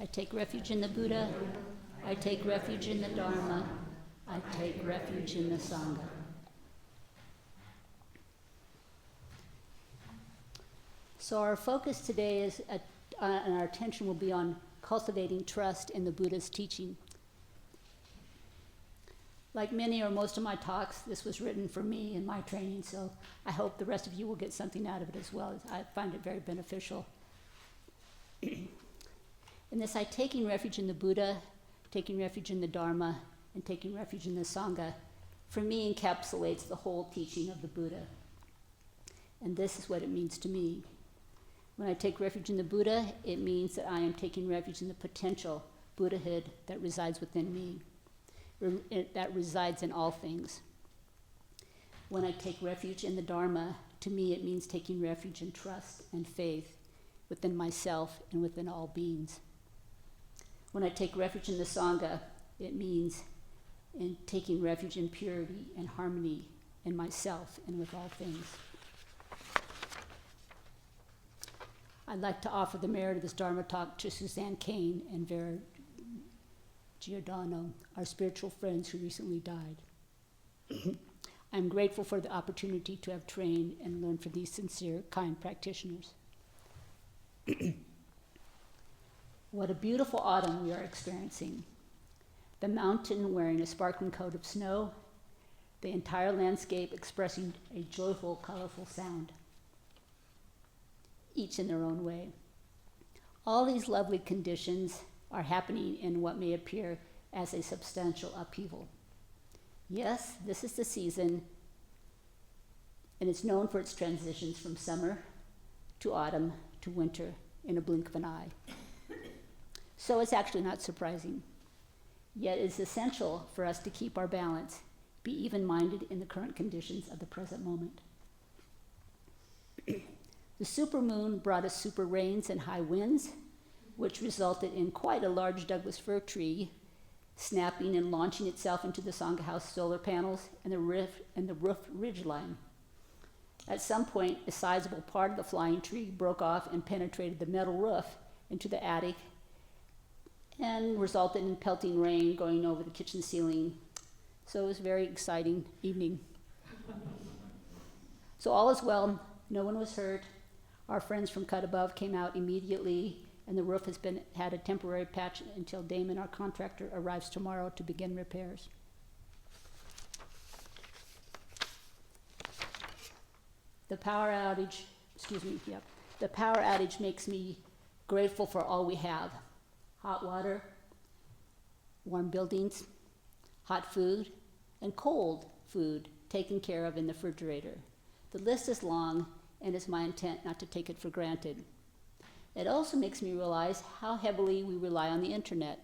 I take refuge in the Buddha. I take refuge in the Dharma. I take refuge in the Sangha. So our focus today is, and our attention will be on cultivating trust in the Buddha's teaching. Like many or most of my talks, this was written for me in my training, so I hope the rest of you will get something out of it as well. I find it very beneficial. In this, I taking refuge in the Buddha, taking refuge in the Dharma, and taking refuge in the Sangha, for me encapsulates the whole teaching of the Buddha. And this is what it means to me. When I take refuge in the Buddha, it means that I am taking refuge in the potential Buddhahood that resides within me, that resides in all things. When I take refuge in the Dharma, to me it means taking refuge in trust and faith within myself and within all beings. When I take refuge in the Sangha, it means in taking refuge in purity and harmony in myself and with all things. I'd like to offer the merit of this Dharma talk to Suzanne Cain and Vera Giordano, our spiritual friends who recently died. I'm grateful for the opportunity to have trained and learned from these sincere, kind practitioners. What a beautiful autumn we are experiencing. The mountain wearing a sparkling coat of snow, the entire landscape expressing a joyful, colorful sound, each in their own way. All these lovely conditions are happening in what may appear as a substantial upheaval. Yes, this is the season, and it's known for its transitions from summer to autumn to winter in a blink of an eye. So it's actually not surprising. Yet it's essential for us to keep our balance, be even-minded in the current conditions of the present moment. The supermoon brought us super rains and high winds, which resulted in quite a large Douglas fir tree snapping and launching itself into the Sangha House solar panels and the roof ridgeline. At some point, a sizable part of the flying tree broke off and penetrated the metal roof into the attic and resulted in pelting rain going over the kitchen ceiling. So it was a very exciting evening. So all is well, no one was hurt. Our friends from Cut Above came out immediately, and the roof has had a temporary patch until Damon, our contractor, arrives tomorrow to begin repairs. The power outage makes me grateful for all we have. Hot water, warm buildings, hot food, and cold food taken care of in the refrigerator. The list is long, and it's my intent not to take it for granted. It also makes me realize how heavily we rely on the internet.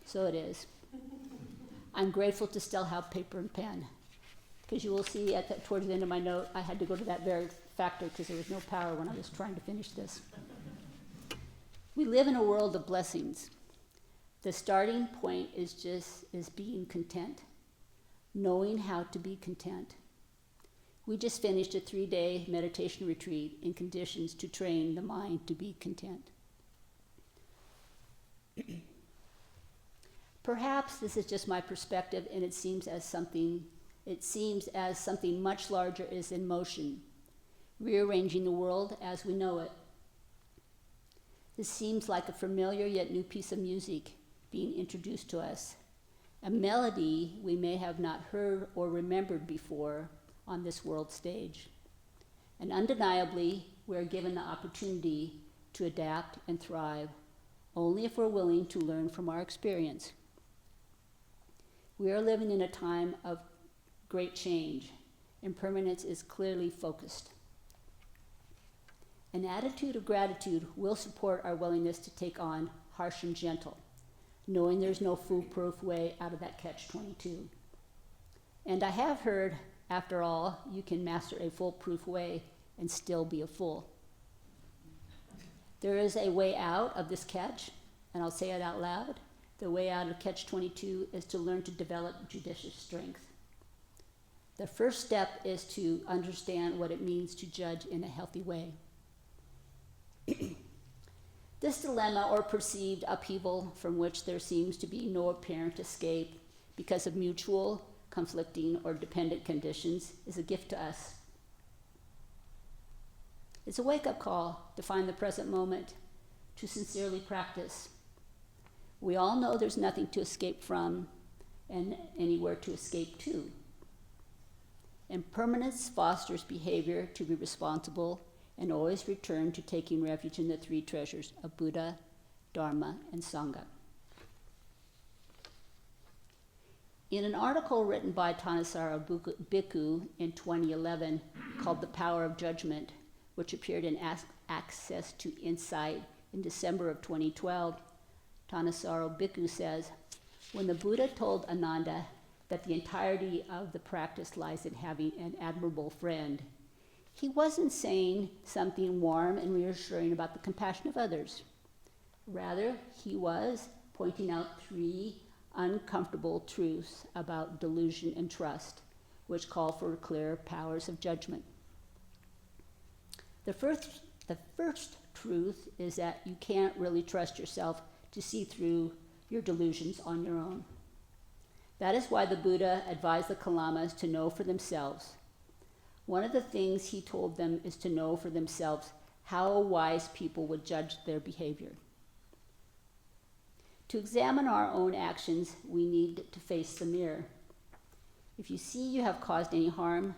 So it is. I'm grateful to still have paper and pen, because you will see towards the end of my note, I had to go to that very factor because there was no power when I was trying to finish this. We live in a world of blessings. The starting point is being content, knowing how to be content. We just finished a 3-day meditation retreat in conditions to train the mind to be content. Perhaps this is just my perspective, and it seems as something much larger is in motion, rearranging the world as we know it. This seems like a familiar yet new piece of music being introduced to us, a melody we may have not heard or remembered before on this world stage. And undeniably, we're given the opportunity to adapt and thrive only if we're willing to learn from our experience. We are living in a time of great change, and permanence is clearly focused. An attitude of gratitude will support our willingness to take on harsh and gentle, knowing there's no foolproof way out of that catch-22. And I have heard, after all, you can master a foolproof way and still be a fool. There is a way out of this catch, and I'll say it out loud. The way out of catch-22 is to learn to develop judicious strength. The first step is to understand what it means to judge in a healthy way. This dilemma or perceived upheaval from which there seems to be no apparent escape because of mutual, conflicting, or dependent conditions is a gift to us. It's a wake-up call to find the present moment, to sincerely practice. We all know there's nothing to escape from and anywhere to escape to. Impermanence fosters behavior to be responsible and always return to taking refuge in the three treasures of Buddha, Dharma, and Sangha. In an article written by Thanissaro Bhikkhu in 2011 called The Power of Judgment, which appeared in Access to Insight in December of 2012, Thanissaro Bhikkhu says, when the Buddha told Ananda that the entirety of the practice lies in having an admirable friend, he wasn't saying something warm and reassuring about the compassion of others. Rather, he was pointing out three uncomfortable truths about delusion and trust, which call for clear powers of judgment. The first truth is that you can't really trust yourself to see through your delusions on your own. That is why the Buddha advised the Kalamas to know for themselves. One of the things he told them is to know for themselves how wise people would judge their behavior. To examine our own actions, we need to face the mirror. If you see you have caused any harm,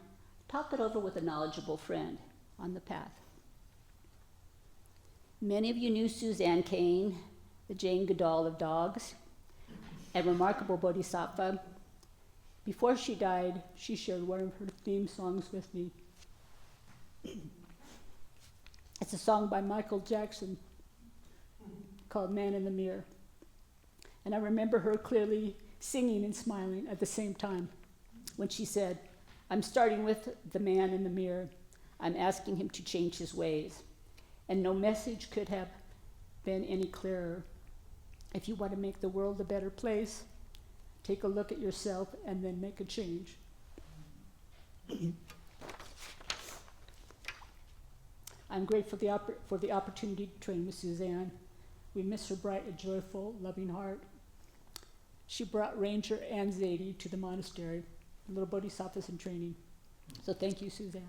talk it over with a knowledgeable friend on the path. Many of you knew Suzanne Cain, the Jane Goodall of dogs, a remarkable bodhisattva. Before she died, she shared one of her theme songs with me. It's a song by Michael Jackson called Man in the Mirror. And I remember her clearly singing and smiling at the same time when she said, I'm starting with the man in the mirror. I'm asking him to change his ways. And no message could have been any clearer. If you want to make the world a better place, take a look at yourself and then make a change. I'm grateful for the opportunity to train with Suzanne. We miss her bright and joyful, loving heart. She brought Ranger and Zadie to the monastery, little bodhisattvas in training. So thank you, Suzanne.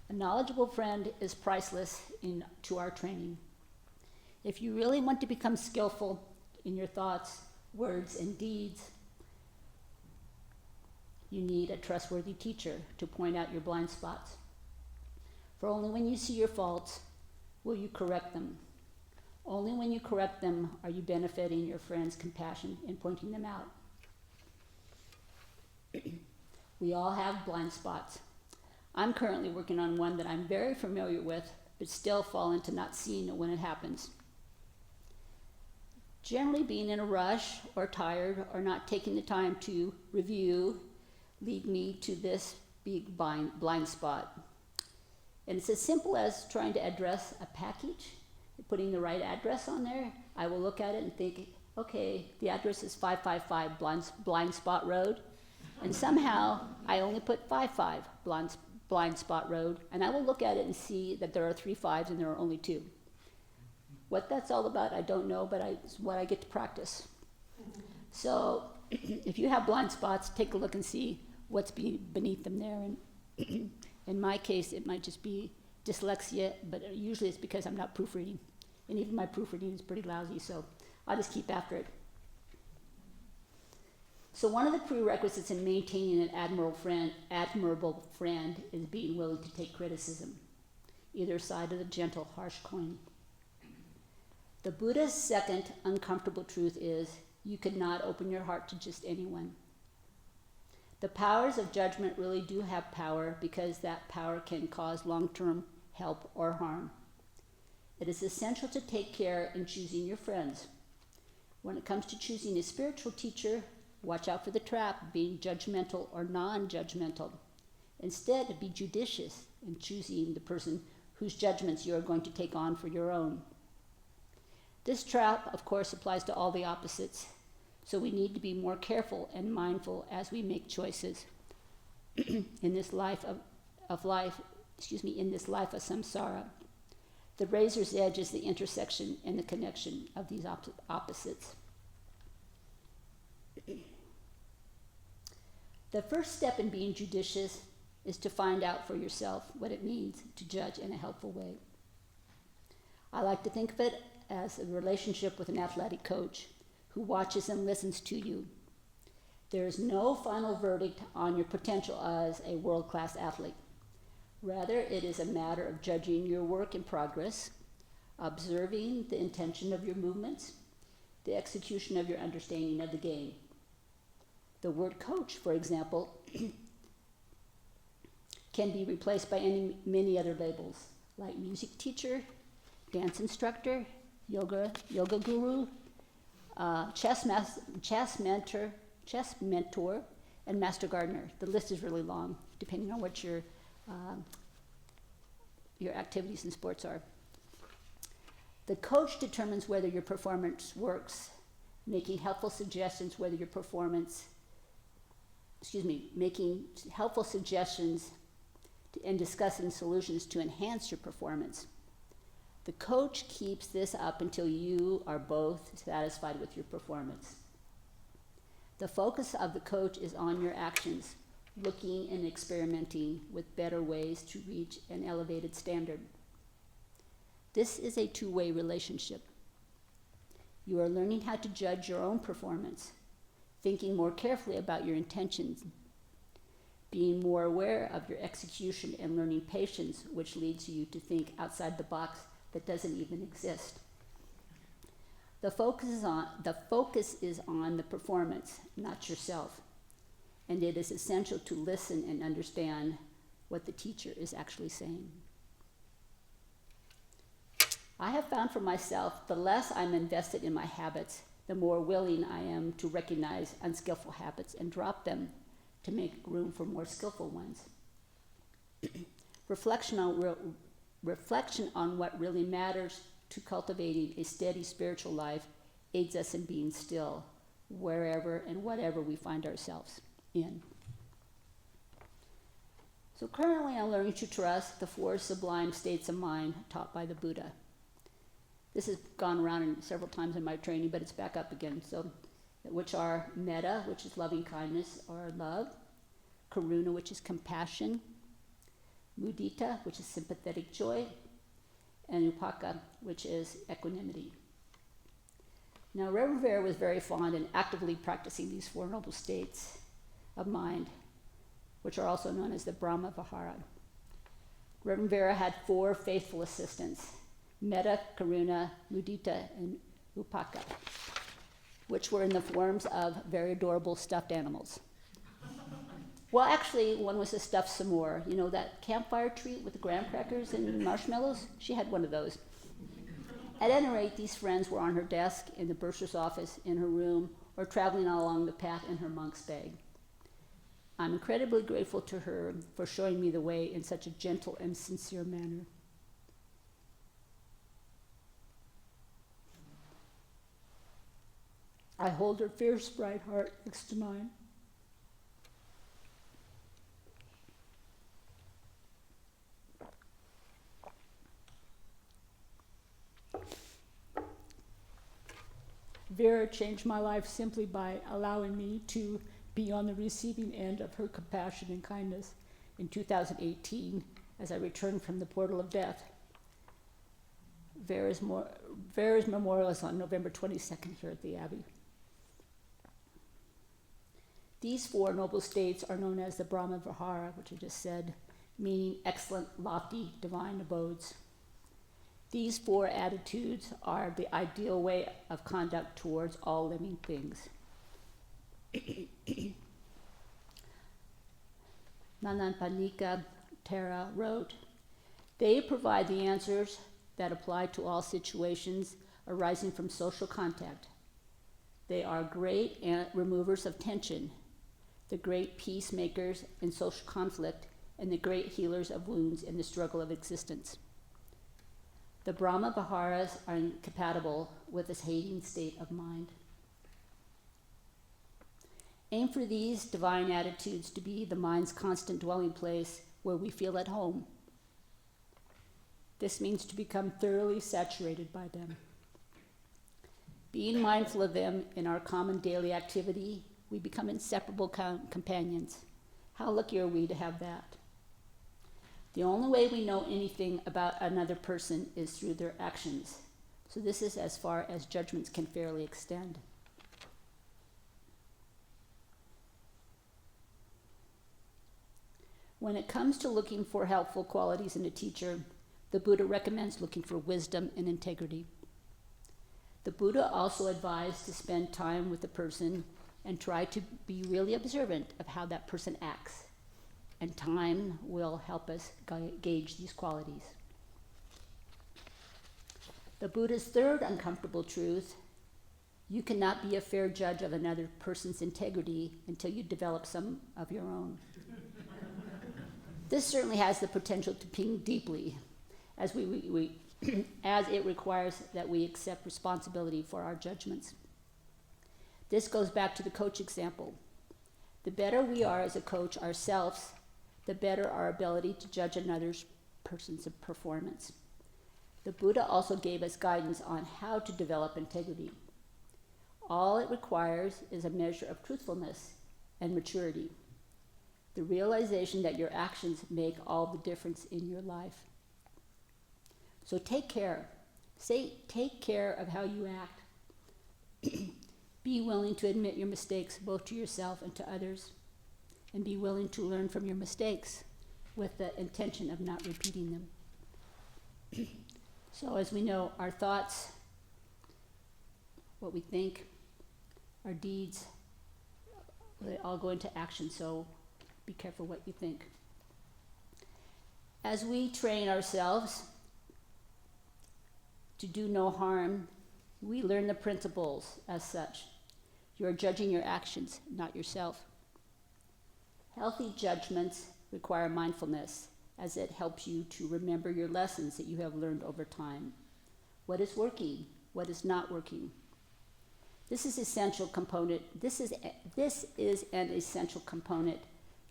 A knowledgeable friend is priceless to our training. If you really want to become skillful in your thoughts, words, and deeds, you need a trustworthy teacher to point out your blind spots. For only when you see your faults will you correct them. Only when you correct them are you benefiting your friend's compassion in pointing them out. We all have blind spots. I'm currently working on one that I'm very familiar with, but still fall into not seeing it when it happens. Generally, being in a rush or tired or not taking the time to review lead me to this big blind spot. And it's as simple as trying to address a package, putting the right address on there. I will look at it and think, okay, the address is 555 Blind Spot Road, and somehow I only put 55 Blind Spot Road, and I will look at it and see that there are 3 5s and there are only 2. What that's all about, I don't know, but it's what I get to practice. So if you have blind spots, take a look and see what's beneath them there. And in my case, it might just be dyslexia, but usually it's because I'm not proofreading. And even my proofreading is pretty lousy, so I'll just keep after it. So one of the prerequisites in maintaining an admirable friend is being willing to take criticism, either side of the gentle, harsh coin. The Buddha's second uncomfortable truth is you cannot open your heart to just anyone. The powers of judgment really do have power because that power can cause long-term help or harm. It is essential to take care in choosing your friends. When it comes to choosing a spiritual teacher, watch out for the trap of being judgmental or non-judgmental. Instead, be judicious in choosing the person whose judgments you are going to take on for your own. This trap, of course, applies to all the opposites, so we need to be more careful and mindful as we make choices in this life of samsara. The razor's edge is the intersection and the connection of these opposites. The first step in being judicious is to find out for yourself what it means to judge in a helpful way. I like to think of it as a relationship with an athletic coach who watches and listens to you. There is no final verdict on your potential as a world-class athlete. Rather, it is a matter of judging your work in progress, observing the intention of your movements, the execution of your understanding of the game. The word coach, for example, can be replaced by many other labels, like music teacher, dance instructor, yoga guru, chess mentor, and master gardener. The list is really long, depending on what your activities and sports are. The coach determines whether your performance works, making helpful suggestions and discussing solutions to enhance your performance. The coach keeps this up until you are both satisfied with your performance. The focus of the coach is on your actions, looking and experimenting with better ways to reach an elevated standard. This is a two-way relationship. You are learning how to judge your own performance, thinking more carefully about your intentions, being more aware of your execution, and learning patience, which leads you to think outside the box that doesn't even exist. The focus is on the performance, not yourself. And it is essential to listen and understand what the teacher is actually saying. I have found for myself, the less I'm invested in my habits, the more willing I am to recognize unskillful habits and drop them to make room for more skillful ones. Reflection on what really matters to cultivating a steady spiritual life aids us in being still, wherever and whatever we find ourselves in. So currently I'm learning to trust the four sublime states of mind taught by the Buddha. This has gone around several times in my training, but it's back up again. So, which are metta, which is loving kindness or love, karuna, which is compassion, mudita, which is sympathetic joy, and upaka, which is equanimity. Now, Reverend Vera was very fond and actively practicing these four noble states of mind, which are also known as the Brahma Vihara. Reverend Vera had four faithful assistants, metta, karuna, mudita, and upaka, which were in the forms of very adorable stuffed animals. Well, actually, one was a stuffed s'more. You know that campfire treat with the graham crackers and marshmallows? She had one of those. At any rate, these friends were on her desk, in the bursar's office, in her room, or traveling along the path in her monk's bag. I'm incredibly grateful to her for showing me the way in such a gentle and sincere manner. I hold her fierce, bright heart next to mine. Vera changed my life simply by allowing me to be on the receiving end of her compassion and kindness in 2018 as I returned from the portal of death. Vera's memorial is on November 22nd here at the Abbey. These four noble states are known as the Brahma Vihara, which I just said, meaning excellent, lofty, divine abodes. These four attitudes are the ideal way of conduct towards all living things. Nananpanika Thera wrote, they provide the answers that apply to all situations arising from social contact. They are great removers of tension, the great peacemakers in social conflict, and the great healers of wounds in the struggle of existence. The Brahma Viharas are incompatible with this hating state of mind. Aim for these divine attitudes to be the mind's constant dwelling place where we feel at home. This means to become thoroughly saturated by them. Being mindful of them in our common daily activity, we become inseparable companions. How lucky are we to have that? The only way we know anything about another person is through their actions. So this is as far as judgments can fairly extend. When it comes to looking for helpful qualities in a teacher, the Buddha recommends looking for wisdom and integrity. The Buddha also advised to spend time with the person and try to be really observant of how that person acts. And time will help us gauge these qualities. The Buddha's third uncomfortable truth: you cannot be a fair judge of another person's integrity until you develop some of your own. This certainly has the potential to ping deeply, as as it requires that we accept responsibility for our judgments. This goes back to the coach example. The better we are as a coach ourselves, the better our ability to judge another person's performance. The Buddha also gave us guidance on how to develop integrity. All it requires is a measure of truthfulness and maturity, the realization that your actions make all the difference in your life. So take care. Take care of how you act. Be willing to admit your mistakes both to yourself and to others, and be willing to learn from your mistakes with the intention of not repeating them. So as we know, our thoughts, what we think, our deeds, they all go into action, so be careful what you think. As we train ourselves to do no harm, we learn the principles as such. You are judging your actions, not yourself. Healthy judgments require mindfulness, as it helps you to remember your lessons that you have learned over time. What is working? What is not working? This is essential component. This is an essential component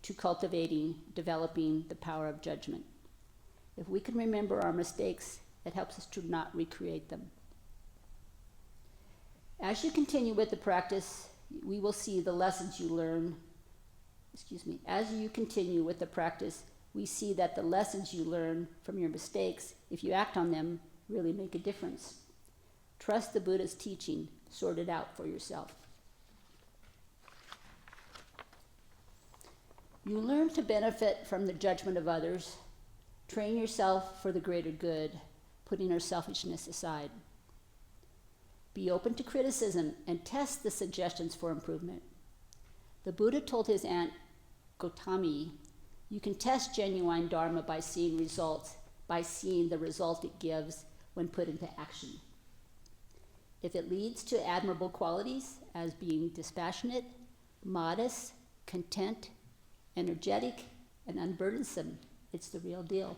to cultivating, developing the power of judgment. If we can remember our mistakes, it helps us to not recreate them. As you continue with the practice, we will see the lessons you learn. As you continue with the practice, we see that the lessons you learn from your mistakes, if you act on them, really make a difference. Trust the Buddha's teaching, sort it out for yourself. You learn to benefit from the judgment of others. Train yourself for the greater good, putting our selfishness aside. Be open to criticism and test the suggestions for improvement. The Buddha told his aunt Gautami, you can test genuine Dharma by seeing the result it gives when put into action. If it leads to admirable qualities as being dispassionate, modest, content, energetic, and unburdensome, it's the real deal.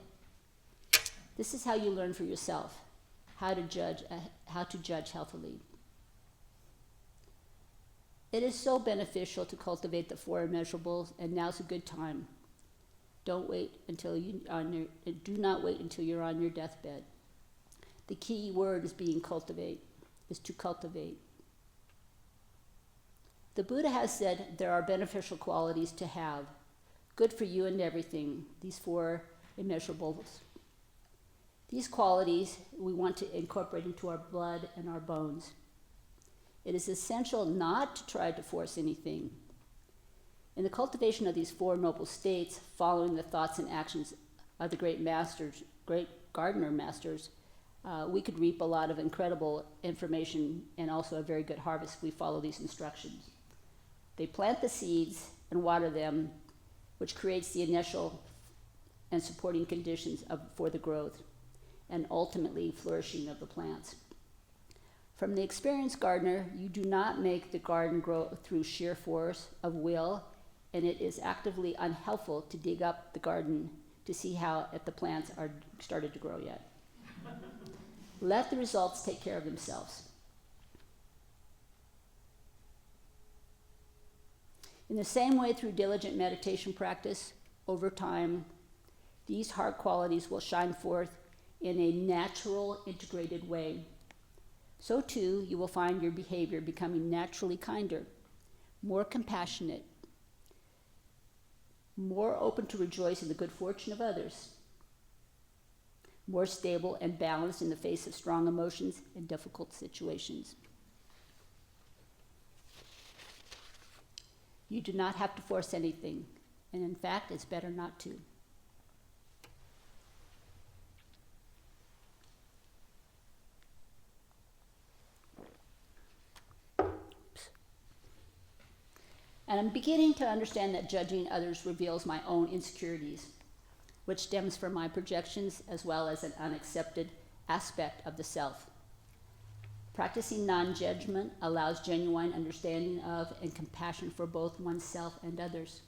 This is how you learn for yourself how to judge healthily. It is so beneficial to cultivate the four immeasurables, and now's a good time. Do not wait until you're on your deathbed. The key word is to cultivate. The Buddha has said there are beneficial qualities to have, good for you and everything, these four immeasurables. These qualities we want to incorporate into our blood and our bones. It is essential not to try to force anything. In the cultivation of these four noble states, following the thoughts and actions of the great gardener masters, we could reap a lot of incredible information and also a very good harvest if we follow these instructions. They plant the seeds and water them, which creates the initial and supporting conditions for the growth and ultimately flourishing of the plants. From the experienced gardener, you do not make the garden grow through sheer force of will, and it is actively unhelpful to dig up the garden to see if the plants are started to grow yet. Let the results take care of themselves. In the same way, through diligent meditation practice, over time, these heart qualities will shine forth in a natural, integrated way. So too, you will find your behavior becoming naturally kinder, more compassionate, more open to rejoice in the good fortune of others, more stable and balanced in the face of strong emotions and difficult situations. You do not have to force anything, and in fact, it's better not to. And I'm beginning to understand that judging others reveals my own insecurities, which stems from my projections as well as an unaccepted aspect of the self. Practicing non-judgment allows genuine understanding of and compassion for both oneself and others.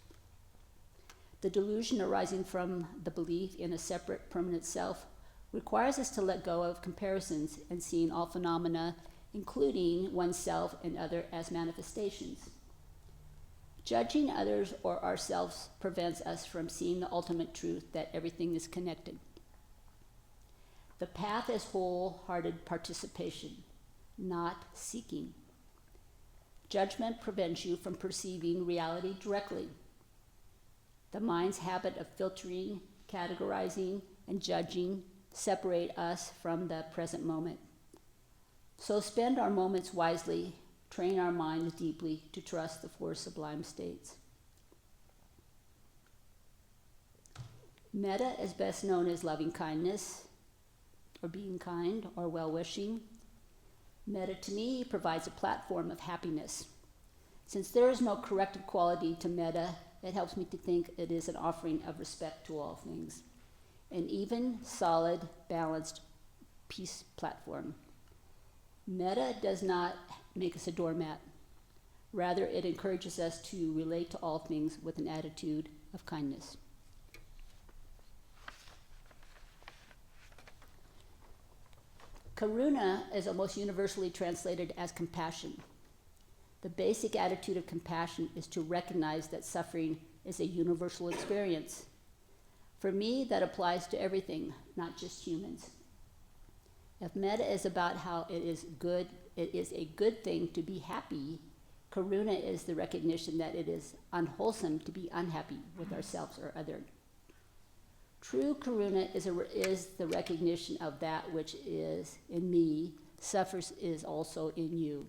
The delusion arising from the belief in a separate, permanent self requires us to let go of comparisons and seeing all phenomena, including oneself and others, as manifestations. Judging others or ourselves prevents us from seeing the ultimate truth that everything is connected. The path is wholehearted participation, not seeking. Judgment prevents you from perceiving reality directly. The mind's habit of filtering, categorizing, and judging separate us from the present moment. So spend our moments wisely, train our minds deeply to trust the four sublime states. Metta is best known as loving kindness, or being kind, or well-wishing. Metta, to me, provides a platform of happiness. Since there is no corrective quality to metta, it helps me to think it is an offering of respect to all things, an even, solid, balanced peace platform. Metta does not make us a doormat. Rather, it encourages us to relate to all things with an attitude of kindness. Karuna is almost universally translated as compassion. The basic attitude of compassion is to recognize that suffering is a universal experience. For me, that applies to everything, not just humans. If metta is about how it is a good thing to be happy, karuna is the recognition that it is unwholesome to be unhappy with ourselves or others. True karuna is the recognition of that which is in me, suffers is also in you.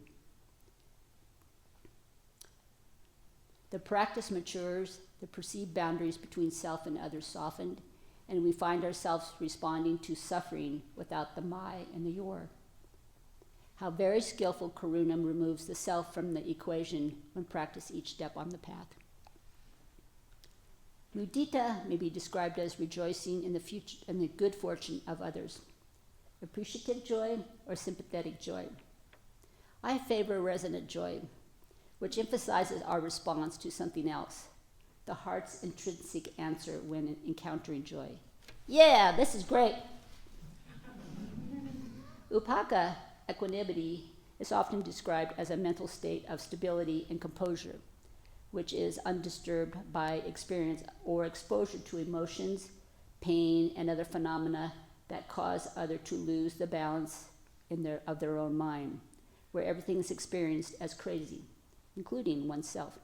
The practice matures, the perceived boundaries between self and others softened, and we find ourselves responding to suffering without the my and the your. How very skillful karuna removes the self from the equation when practiced each step on the path. Mudita may be described as rejoicing in the good fortune of others, appreciative joy or sympathetic joy. I favor resonant joy, which emphasizes our response to something else, the heart's intrinsic answer when encountering joy. Yeah, this is great. Upaka, equanimity, is often described as a mental state of stability and composure, which is undisturbed by experience or exposure to emotions, pain, and other phenomena that cause others to lose the balance of their own mind, where everything is experienced as crazy, including oneself.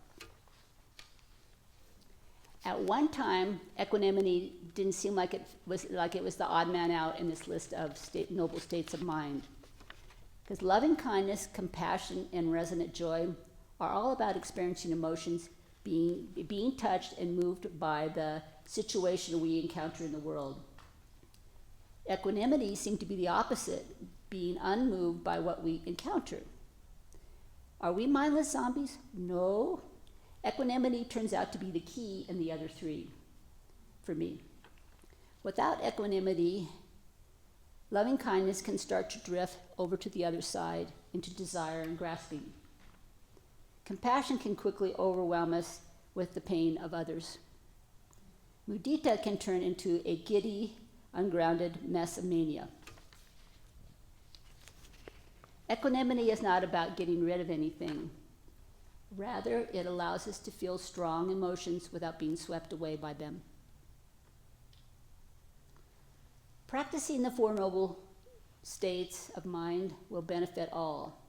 At one time, equanimity didn't seem like it was the odd man out in this list of noble states of mind. Because loving kindness, compassion, and resonant joy are all about experiencing emotions, being touched and moved by the situation we encounter in the world. Equanimity seemed to be the opposite, being unmoved by what we encounter. Are we mindless zombies? No. Equanimity turns out to be the key in the other three, for me. Without equanimity, loving kindness can start to drift over to the other side into desire and grasping. Compassion can quickly overwhelm us with the pain of others. Mudita can turn into a giddy, ungrounded mess of mania. Equanimity is not about getting rid of anything. Rather, it allows us to feel strong emotions without being swept away by them. Practicing the Four Noble States of mind will benefit all.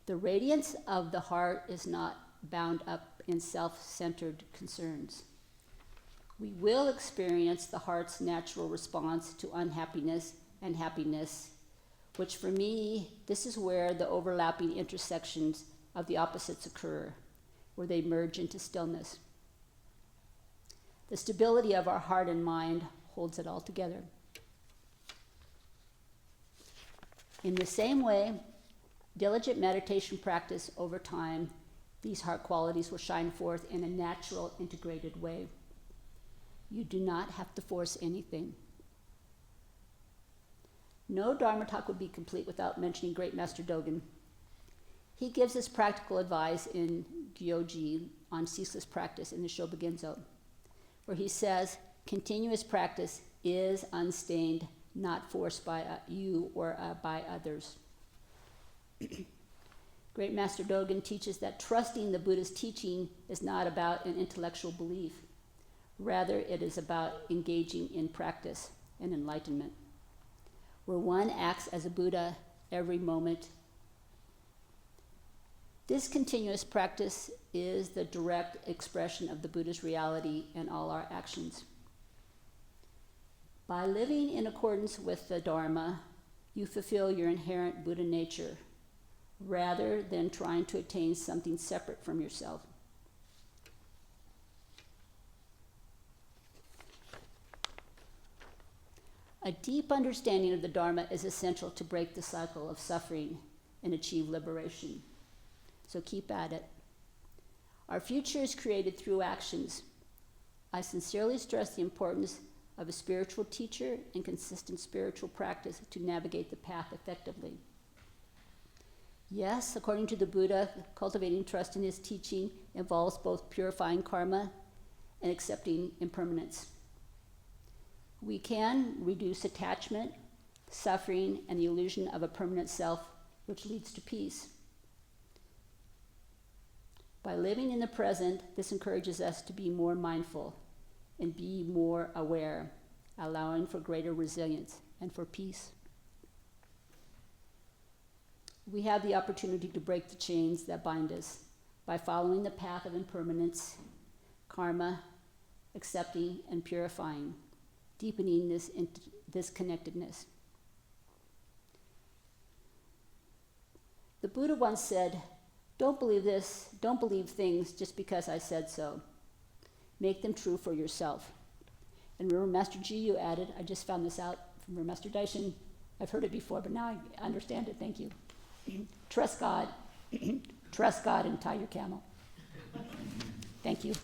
The radiance of the heart is not bound up in self-centered concerns. We will experience the heart's natural response to unhappiness and happiness, which for me, this is where the overlapping intersections of the opposites occur, where they merge into stillness. The stability of our heart and mind holds it all together. In the same way, diligent meditation practice over time, these heart qualities will shine forth in a natural, integrated way. You do not have to force anything. No Dharma talk would be complete without mentioning Great Master Dogen. He gives us practical advice in Gyoji on ceaseless practice in the Shobogenzo, where he says, continuous practice is unstained, not forced by you or by others. Great Master Dogen teaches that trusting the Buddha's teaching is not about an intellectual belief. Rather, it is about engaging in practice and enlightenment, where one acts as a Buddha every moment. This continuous practice is the direct expression of the Buddha's reality in all our actions. By living in accordance with the Dharma, you fulfill your inherent Buddha nature, rather than trying to attain something separate from yourself. A deep understanding of the Dharma is essential to break the cycle of suffering and achieve liberation. So keep at it. Our future is created through actions. I sincerely stress the importance of a spiritual teacher and consistent spiritual practice to navigate the path effectively. Yes, according to the Buddha, cultivating trust in his teaching involves both purifying karma and accepting impermanence. We can reduce attachment, suffering, and the illusion of a permanent self, which leads to peace. By living in the present, this encourages us to be more mindful and be more aware, allowing for greater resilience and for peace. We have the opportunity to break the chains that bind us by following the path of impermanence, karma, accepting and purifying, deepening this connectedness. The Buddha once said, don't believe things just because I said so. Make them true for yourself. And remember, Master Jiyu added, I just found this out from Master Daishin. I've heard it before, but now I understand it. Thank you. Trust God. Trust God and tie your camel. Thank you.